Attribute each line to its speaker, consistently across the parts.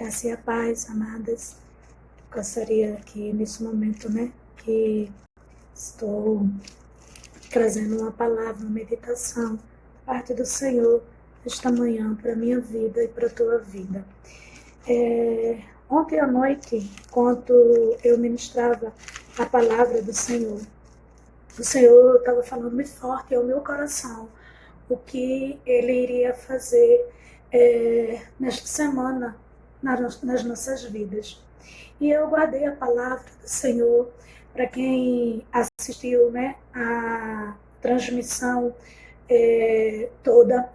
Speaker 1: Graça e a paz, amadas. Gostaria que nesse momento, que estou trazendo uma palavra, uma meditação, parte do Senhor, esta manhã, para a minha vida e para a tua vida. Ontem à noite, enquanto eu ministrava a palavra do Senhor, o Senhor estava falando muito forte ao meu coração o que Ele iria fazer nesta semana nas nossas vidas. E eu guardei a palavra do Senhor para quem assistiu a transmissão toda.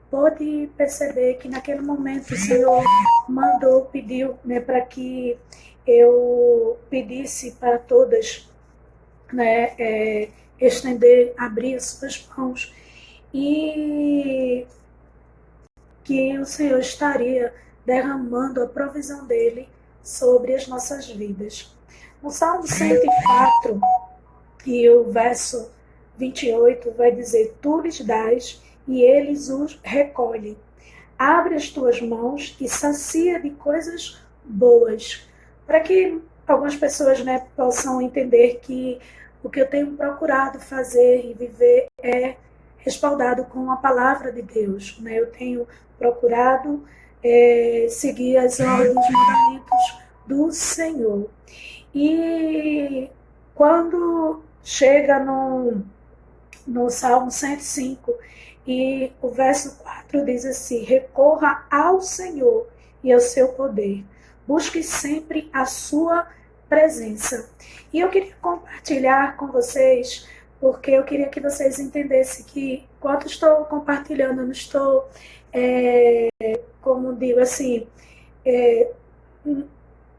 Speaker 1: Pode perceber que naquele momento o Senhor pediu para que eu pedisse para todas estender, abrir as suas mãos e que o Senhor estaria derramando a provisão dele sobre as nossas vidas. No Salmo 104, e o verso 28 vai dizer: Tu lhes dás e eles os recolhem. Abre as tuas mãos e sacia de coisas boas. Para que algumas pessoas possam entender que o que eu tenho procurado fazer e viver é respaldado com a palavra de Deus. Eu tenho procurado seguir as ordens, os mandamentos do Senhor. E quando chega no Salmo 105, e o verso 4 diz assim: recorra ao Senhor e ao seu poder, busque sempre a sua presença. E eu queria compartilhar com vocês, porque eu queria que vocês entendessem que, enquanto estou compartilhando, eu não estou, como digo assim,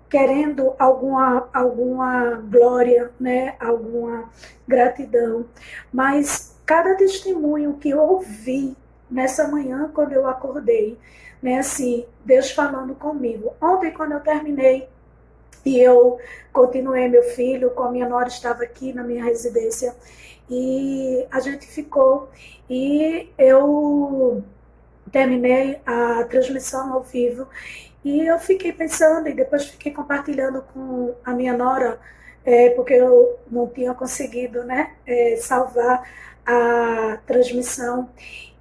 Speaker 1: querendo alguma glória, alguma gratidão, mas cada testemunho que eu ouvi nessa manhã, quando eu acordei, assim, Deus falando comigo. Ontem, quando eu terminei, e eu continuei, meu filho com a minha nora estava aqui na minha residência, e a gente ficou, e eu terminei a transmissão ao vivo, e eu fiquei pensando, e depois fiquei compartilhando com a minha nora, porque eu não tinha conseguido salvar a transmissão.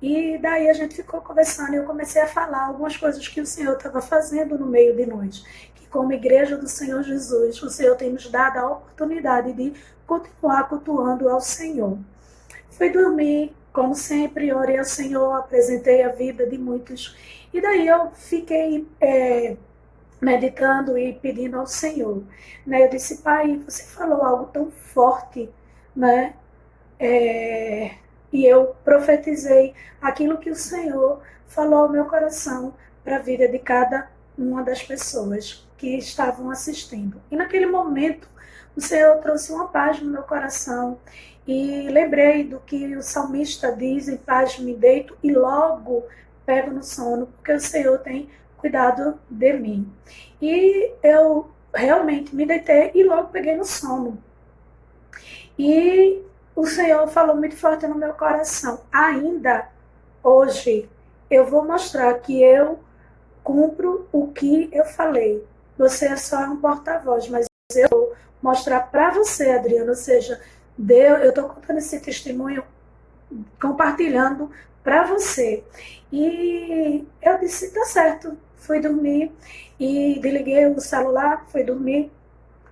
Speaker 1: E daí a gente ficou conversando e eu comecei a falar algumas coisas que o Senhor estava fazendo no meio de nós. Que como igreja do Senhor Jesus, o Senhor tem nos dado a oportunidade de continuar cultuando ao Senhor. Fui dormir, como sempre, orei ao Senhor, apresentei a vida de muitos. E daí eu fiquei meditando e pedindo ao Senhor. Eu disse: Pai, você falou algo tão forte, e eu profetizei aquilo que o Senhor falou ao meu coração para a vida de cada uma das pessoas que estavam assistindo. E naquele momento, o Senhor trouxe uma paz no meu coração e lembrei do que o salmista diz: em paz me deito e logo pego no sono, porque o Senhor tem cuidado de mim. E eu realmente me deitei e logo peguei no sono. E o Senhor falou muito forte no meu coração: ainda hoje eu vou mostrar que eu cumpro o que eu falei. Você é só um porta-voz, mas eu vou mostrar para você, Adriana. Ou seja, eu estou contando esse testemunho, compartilhando para você. E eu disse: tá certo. Fui dormir e desliguei o celular, fui dormir.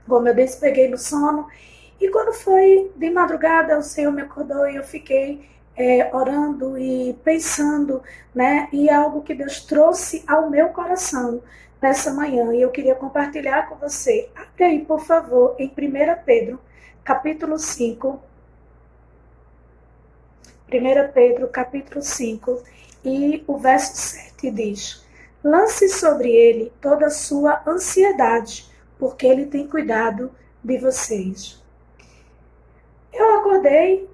Speaker 1: Como eu disse, peguei no sono. E quando foi de madrugada, o Senhor me acordou e eu fiquei orando e pensando, e algo que Deus trouxe ao meu coração nessa manhã. E eu queria compartilhar com você. Abre aí, por favor, em 1 Pedro, capítulo 5. 1 Pedro, capítulo 5, e o verso 7 diz: lance sobre ele toda a sua ansiedade, porque ele tem cuidado de vocês. Eu acordei,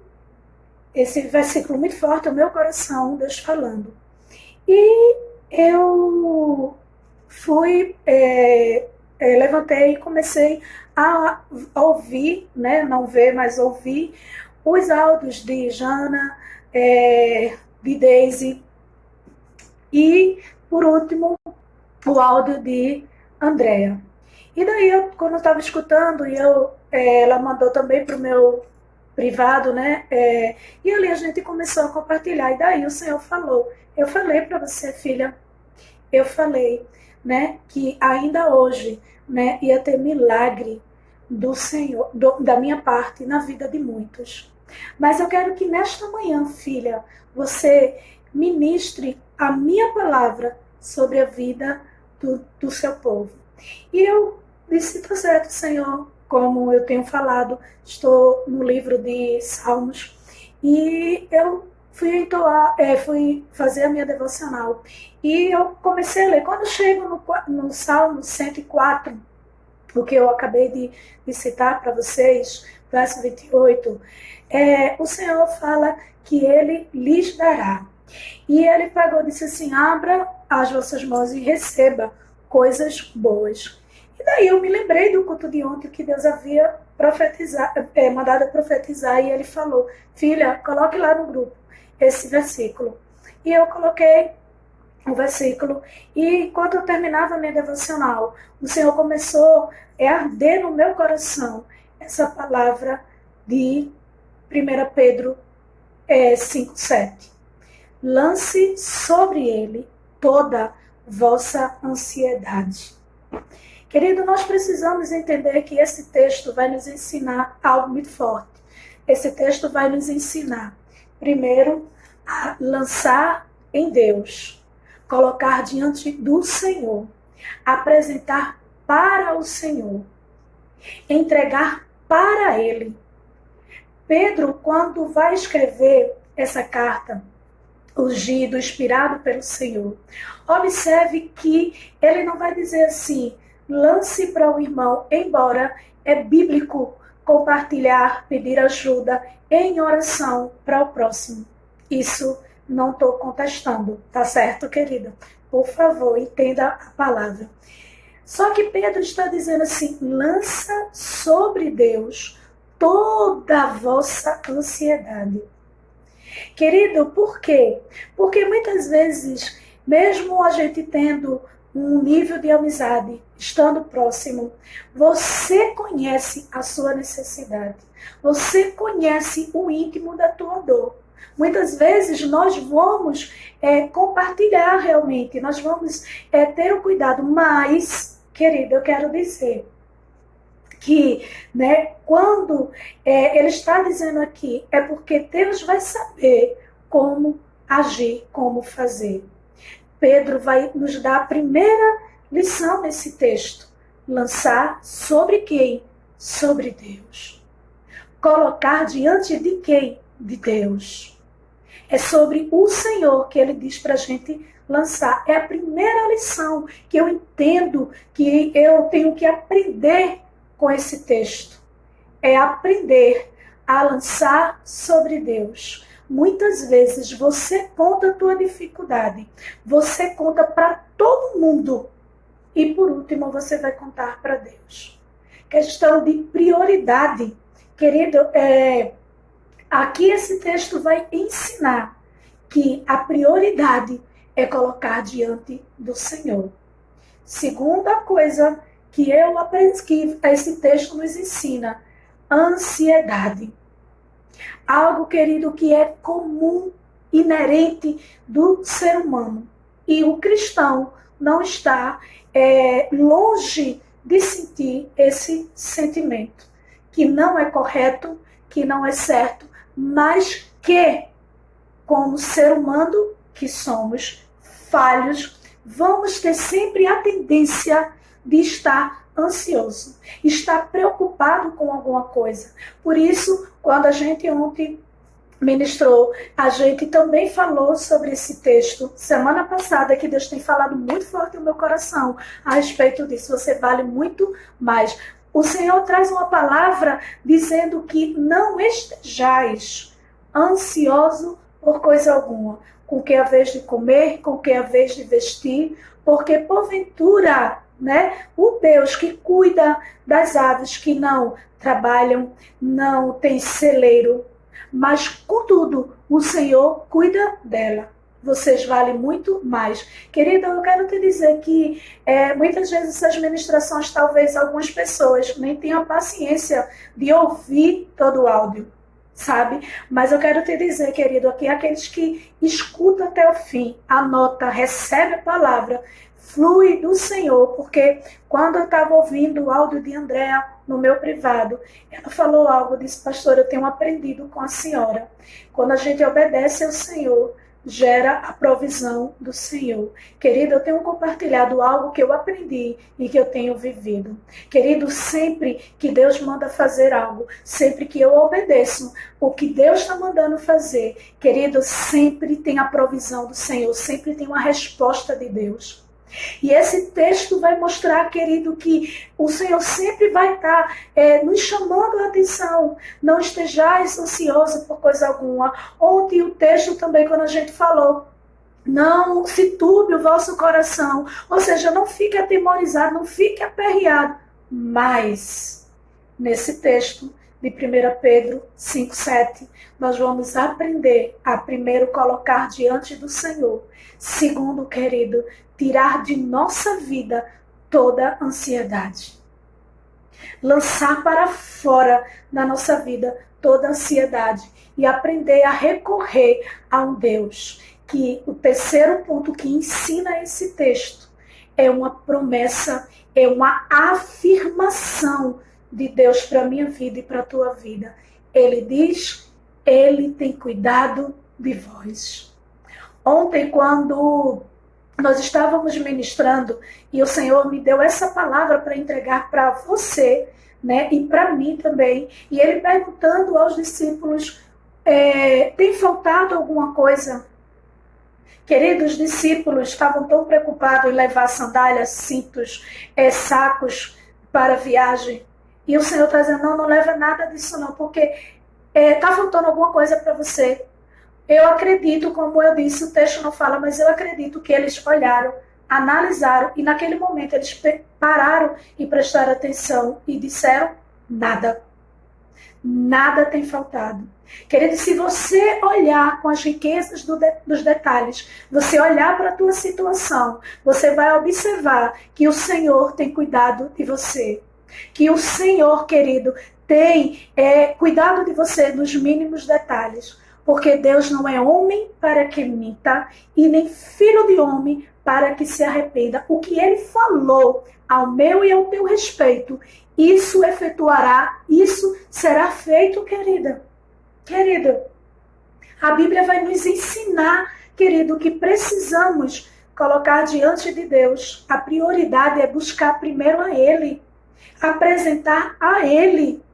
Speaker 1: esse versículo muito forte, o meu coração, Deus falando. E eu fui, levantei e comecei a ouvir, não ver, mas ouvir os áudios de Jana, de Daisy, e, por último, o áudio de Andréa. E daí, quando eu estava escutando, ela mandou também para o meu privado, né? E ali a gente começou a compartilhar. E daí o Senhor falou: eu falei para você, filha, eu falei, né, que ainda hoje, né, ia ter milagre do Senhor, da minha parte, na vida de muitos. Mas eu quero que nesta manhã, filha, você ministre a minha palavra sobre a vida do seu povo. E eu disse: tá certo, Senhor, como eu tenho falado, estou no livro de Salmos, e eu fui fazer a minha devocional. E eu comecei a ler. Quando eu chego no Salmo 104, o que eu acabei de citar para vocês, verso 28, o Senhor fala que Ele lhes dará. E Ele pegou e disse assim: abra as vossas mãos e receba coisas boas. E daí eu me lembrei do culto de ontem que Deus havia mandado profetizar, e Ele falou: filha, coloque lá no grupo esse versículo. E eu coloquei o versículo, e enquanto eu terminava a minha devocional, o Senhor começou a arder no meu coração essa palavra de 1 Pedro 5,7. Lance sobre ele toda vossa ansiedade. Querido, nós precisamos entender que esse texto vai nos ensinar algo muito forte. Esse texto vai nos ensinar, primeiro, a lançar em Deus, colocar diante do Senhor, apresentar para o Senhor, entregar para Ele. Pedro, quando vai escrever essa carta, ungido, inspirado pelo Senhor, observe que ele não vai dizer assim: lance para o irmão, embora é bíblico compartilhar, pedir ajuda em oração para o próximo. Isso não estou contestando, tá certo, querida? Por favor, entenda a palavra. Só que Pedro está dizendo assim: lança sobre Deus toda a vossa ansiedade. Querido, por quê? Porque muitas vezes, mesmo a gente tendo um nível de amizade, estando próximo, você conhece a sua necessidade. Você conhece o íntimo da tua dor. Muitas vezes nós vamos compartilhar realmente, nós vamos ter o cuidado, mas, querido, eu quero dizer que, né, quando ele está dizendo aqui, é porque Deus vai saber como agir, como fazer. Pedro vai nos dar a primeira lição nesse texto: lançar sobre quem? Sobre Deus. Colocar diante de quem? De Deus. É sobre o Senhor que ele diz para a gente lançar. É a primeira lição que eu entendo que eu tenho que aprender com esse texto. É aprender a lançar sobre Deus. Muitas vezes você conta a tua dificuldade, você conta para todo mundo, e por último você vai contar para Deus. Questão de prioridade. Querido, aqui esse texto vai ensinar que a prioridade é colocar diante do Senhor. Segunda coisa que eu aprendi, que esse texto nos ensina: ansiedade. Algo, querido, que é comum, inerente do ser humano. E o cristão não está longe de sentir esse sentimento, que não é correto, que não é certo, mas que, como ser humano que somos, falhos, vamos ter sempre a tendência de estar ansioso, estar preocupado com alguma coisa. Por isso, quando a gente ontem ministrou, a gente também falou sobre esse texto semana passada, que Deus tem falado muito forte no meu coração a respeito disso. Você vale muito mais. O Senhor traz uma palavra dizendo que não estejais ansioso por coisa alguma, com que a vez de comer, com que a vez de vestir, porque porventura, né, o Deus que cuida das aves que não trabalham, não tem celeiro, mas contudo o Senhor cuida dela. vocês valem muito mais. Querido, eu quero te dizer que muitas vezes essas ministrações, talvez algumas pessoas nem tenham paciência de ouvir todo o áudio, sabe? Mas eu quero te dizer, querido, aqui aqueles que escutam até o fim, anota, recebe a palavra, flui do Senhor, porque quando eu estava ouvindo o áudio de Andréa no meu privado, ela falou algo, disse, pastor, eu tenho aprendido com a senhora. Quando a gente obedece ao Senhor, gera a provisão do Senhor. Querido, eu tenho compartilhado algo que eu aprendi e que eu tenho vivido. Querido, sempre que Deus manda fazer algo, sempre que eu obedeço o que Deus está mandando fazer, querido, sempre tem a provisão do Senhor, sempre tem uma resposta de Deus. E esse texto vai mostrar, querido, que o Senhor sempre vai estar nos chamando a atenção. Não estejais ansioso por coisa alguma. Ontem o texto também, quando a gente falou, não se turbe o vosso coração. Ou seja, não fique atemorizado, não fique aperreado. Mas, nesse texto de 1 Pedro 5,7, nós vamos aprender a primeiro colocar diante do Senhor. Segundo, querido, tirar de nossa vida toda ansiedade. Lançar para fora da nossa vida toda ansiedade e aprender a recorrer a um Deus. Que o terceiro ponto que ensina esse texto é uma promessa, é uma afirmação de Deus para a minha vida e para a tua vida. Ele diz, Ele tem cuidado de vós. Ontem, quando nós estávamos ministrando e o Senhor me deu essa palavra para entregar para você, né, e para mim também, e Ele perguntando aos discípulos, tem faltado alguma coisa? Queridos, os discípulos estavam tão preocupados em levar sandálias, cintos, sacos para a viagem, e o Senhor está dizendo, não leva nada disso não, porque está faltando alguma coisa para você. Eu acredito, como eu disse, o texto não fala, mas eu acredito que eles olharam, analisaram, e naquele momento eles pararam e prestaram atenção e disseram, nada. Nada tem faltado. Querido, se você olhar com as riquezas dos detalhes, você olhar para a tua situação, você vai observar que o Senhor tem cuidado de você. Que o Senhor, querido, tem cuidado de você nos mínimos detalhes. Porque Deus não é homem para que minta, e nem filho de homem para que se arrependa. O que Ele falou ao meu e ao teu respeito, isso efetuará, isso será feito, querida. Querido, a Bíblia vai nos ensinar, querido, que precisamos colocar diante de Deus. A prioridade é buscar primeiro a Ele, apresentar a Ele.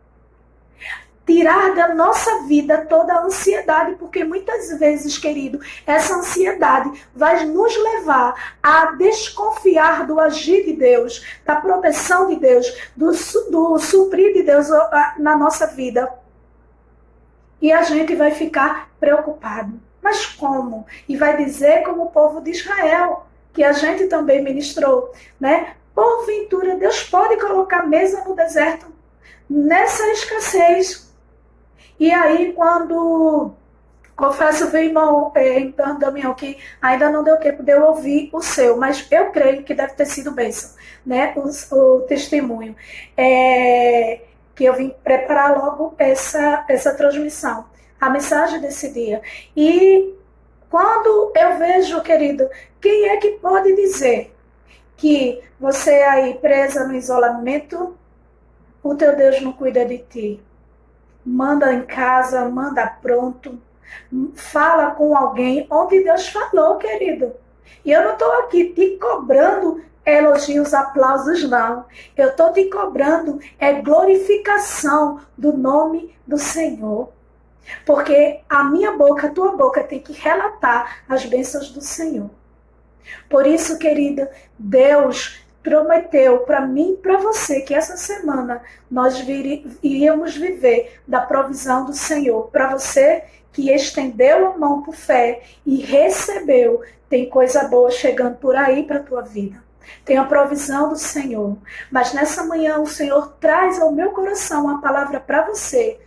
Speaker 1: Tirar da nossa vida toda a ansiedade, porque muitas vezes, querido, essa ansiedade vai nos levar a desconfiar do agir de Deus, da proteção de Deus, do suprir de Deus na nossa vida. E a gente vai ficar preocupado. Mas como? E vai dizer como o povo de Israel, que a gente também ministrou, né? Porventura, Deus pode colocar mesa no deserto nessa escassez. E aí, quando, confesso, meu irmão, Damião, que ainda não deu tempo de eu ouvir o seu, mas eu creio que deve ter sido bênção, né? O testemunho. Que eu vim preparar logo essa transmissão, a mensagem desse dia. E quando eu vejo, querido, quem é que pode dizer que você aí presa no isolamento, o teu Deus não cuida de ti? Manda em casa, manda pronto, fala com alguém onde Deus falou, querido. E eu não estou aqui te cobrando elogios, aplausos, não. Eu estou te cobrando glorificação do nome do Senhor. Porque a minha boca, a tua boca tem que relatar as bênçãos do Senhor. Por isso, querida, Deus prometeu para mim e para você que essa semana nós iríamos viver da provisão do Senhor. Para você que estendeu a mão por fé e recebeu, tem coisa boa chegando por aí para a tua vida. Tem a provisão do Senhor. Mas nessa manhã o Senhor traz ao meu coração uma palavra para você.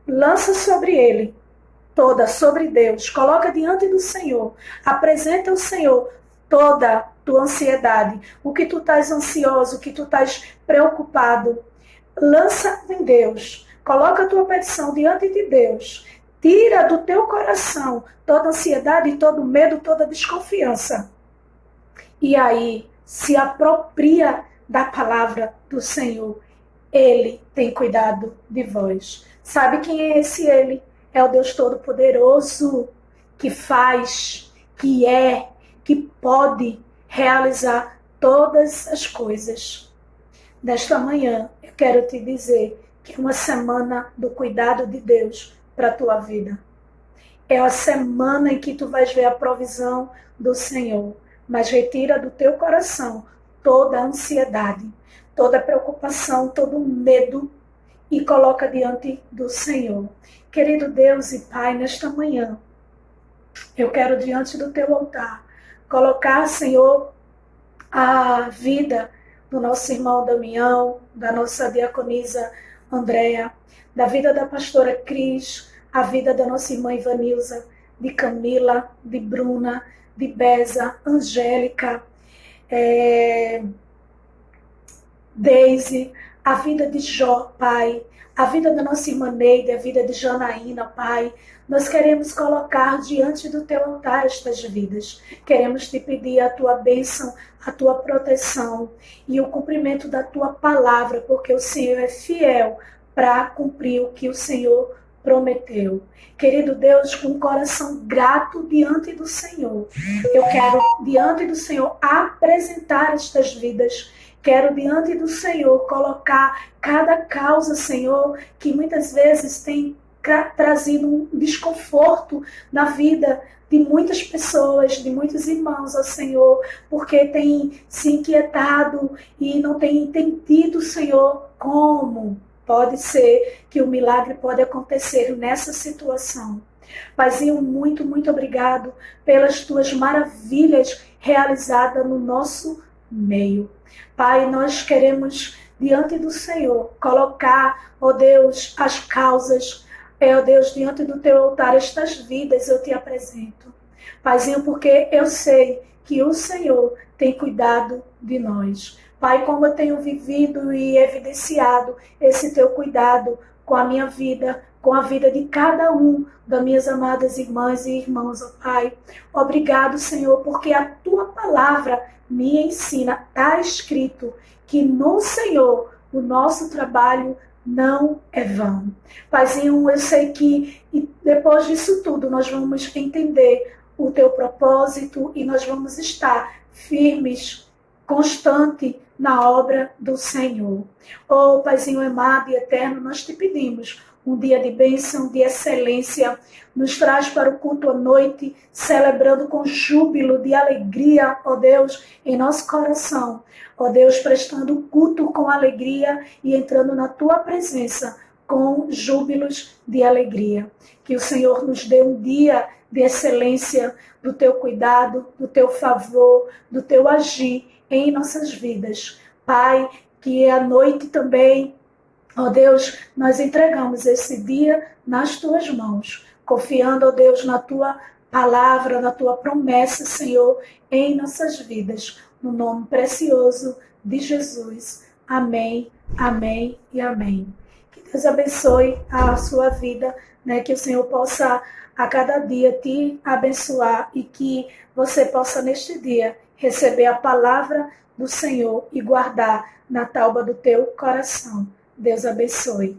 Speaker 1: Lança sobre ele toda sobre Deus. Coloca diante do Senhor. Apresenta ao Senhor toda a tua ansiedade. O que tu estás ansioso, o que tu estás preocupado. Lança em Deus. Coloca a tua petição diante de Deus. Tira do teu coração toda ansiedade, todo medo, toda desconfiança. E aí, se apropria da palavra do Senhor. Ele tem cuidado de vós. Sabe quem é esse Ele? É o Deus Todo-Poderoso, que faz, que pode realizar todas as coisas. Nesta manhã, eu quero te dizer que é uma semana do cuidado de Deus para a tua vida. É a semana em que tu vais ver a provisão do Senhor. Mas retira do teu coração toda a ansiedade, toda a preocupação, todo o medo e coloca diante do Senhor. Querido Deus e Pai, nesta manhã, eu quero diante do teu altar colocar, Senhor, a vida do nosso irmão Damião, da nossa diaconisa Andréa, da vida da pastora Cris, a vida da nossa irmã Ivanilza, de Camila, de Bruna, de Beza, Angélica, Deise, a vida de Jó, Pai, a vida da nossa irmã Neide, a vida de Janaína, Pai. Nós queremos colocar diante do teu altar estas vidas. Queremos te pedir a tua bênção, a tua proteção e o cumprimento da tua palavra, porque o Senhor é fiel para cumprir o que o Senhor prometeu. Querido Deus, com um coração grato diante do Senhor, eu quero diante do Senhor apresentar estas vidas. Quero diante do Senhor colocar cada causa, Senhor, que muitas vezes tem trazido um desconforto na vida de muitas pessoas, de muitos irmãos, ó Senhor, porque tem se inquietado e não tem entendido, Senhor, como pode ser que o milagre pode acontecer nessa situação. Paizinho, muito, muito obrigado pelas tuas maravilhas realizadas no nosso meio. Pai, nós queremos, diante do Senhor, colocar, ó Deus, as causas, ó Deus, diante do teu altar, estas vidas eu te apresento. Paizinho, porque eu sei que o Senhor tem cuidado de nós. Pai, como eu tenho vivido e evidenciado esse teu cuidado com a minha vida, com a vida de cada um das minhas amadas irmãs e irmãos, ó Pai. Obrigado, Senhor, porque a tua palavra me ensina, está escrito que no Senhor o nosso trabalho não é vão. Paizinho, eu sei que depois disso tudo nós vamos entender o teu propósito e nós vamos estar firmes, constante na obra do Senhor. Oh, Paizinho amado e eterno, nós te pedimos um dia de bênção, de excelência, nos traz para o culto à noite, celebrando com júbilo, de alegria, ó Deus, em nosso coração. Ó Deus, prestando culto com alegria e entrando na tua presença com júbilos de alegria. Que o Senhor nos dê um dia de excelência, do teu cuidado, do teu favor, do teu agir em nossas vidas. Pai, que à noite também, ó Deus, nós entregamos esse dia nas tuas mãos, confiando, ó Deus, na tua palavra, na tua promessa, Senhor, em nossas vidas. No nome precioso de Jesus. Amém, amém e amém. Que Deus abençoe a sua vida, né? Que o Senhor possa a cada dia te abençoar e que você possa neste dia receber a palavra do Senhor e guardar na tauba do teu coração. Deus abençoe.